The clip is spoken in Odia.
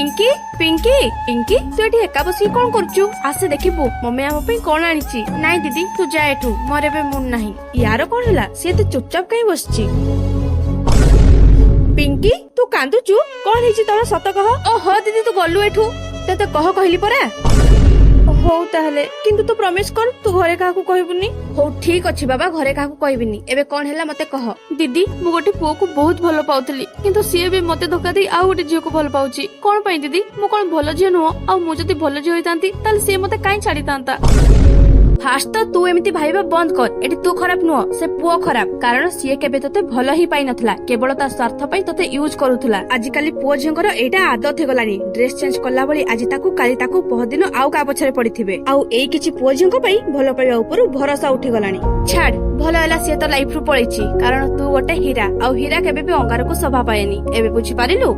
ପିଙ୍କି ପିଙ୍କି ପିଙ୍କି ତୁ ଏଠି ଏକା ବସିକି କଣ କରୁଛୁ? ଆସେ ଦେଖିବୁ ମମି ଆମ ପାଇଁ କଣ ଆଣିଛି। ନାଇଁ ଦିଦି ତୁ ଯା ଏଠୁ, ମୋର ଏବେ ମୁଡ୍ ନାହିଁ। ୟାର କଣ ହେଲା, ସେ ଏତେ ଚୁପଚାପ କାଇଁ ବସିଛି? ପିଙ୍କି ତୁ କାନ୍ଦୁଛୁ କଣ ହେଇଛି ତୋର, ସତ କହ। ଓହୋ ଦିଦି ତୁ ଗଲୁ ଏଠୁ, ତତେ କହିଲି ପରା। ହଉ ତାହେଲେ, କିନ୍ତୁ ତୁ ପ୍ରମିସ କର ତୁ ଘରେ କାହାକୁ କହିବୁନି। ହଉ ଠିକ ଅଛି ବାବା, ଘରେ କାହାକୁ କହିବିନି। ଏବେ କଣ ହେଲା ମତେ କହ। ଦିଦି ମୁଁ ଗୋଟେ ପୁଅକୁ ବହୁତ ଭଲ ପାଉଥିଲି, କିନ୍ତୁ ସିଏ ବି ମତେ ଧୋକା ଦେଇ ଆଉ ଗୋଟେ ଝିଅକୁ ଭଲ ପାଉଛି। କଣ ପାଇଁ ଦିଦି? ମୁଁ କଣ ଭଲ ଝିଅ ନୁହଁ? ଆଉ ମୁଁ ଯଦି ଭଲ ଝିଅ ହେଇଥାନ୍ତି ତାହେଲେ ସିଏ ମତେ କାଇଁ ଛାଡିଥାନ୍ତା? ଫାଷ୍ଟ ତ ତୁ ଏମିତି ଭାବିବା ବନ୍ଦ କର। ଏଠି ତୁ ଖରାପ ନୁହଁ, ସେ ପୁଅ ଖରାପ। କାରଣ ସିଏ କେବେ ତତେ ଭଲ ହିଁ ପାଇନଥିଲା, କେବଳ ତା ସ୍ୱାର୍ଥ ପାଇଁ ତତେ ୟୁଜ କରୁଥିଲା। ଆଜିକାଲି ପୁଅ ଝିଅଙ୍କର ଏଇଟା ଆଦତ ହେଇଗଲାଣି। ଡ୍ରେସ ଚେଞ୍ଜ କଲା ଭଳି ଆଜି ତାକୁ କାଲି ତାକୁ ପହରଦିନ ଆଉ କାହା ପଛରେ ପଡିଥିବେ। ଆଉ ଏଇ କିଛି ପୁଅ ଝିଅଙ୍କ ପାଇଁ ଭଲ ପାଇବା ଉପରୁ ଭରସା ଉଠିଗଲାଣି। ଛାଡ, ଭଲ ହେଲା ସିଏ ତ ଲାଇଫ ରୁ ପଳେଇଛି। କାରଣ ତୁ ଗୋଟେ ହୀରା, ଆଉ ହୀରା କେବେ ବି ଅଙ୍ଗାରକୁ ଶୋଭା ପାଏନି। ଏବେ ବୁଝିପାରିଲୁ?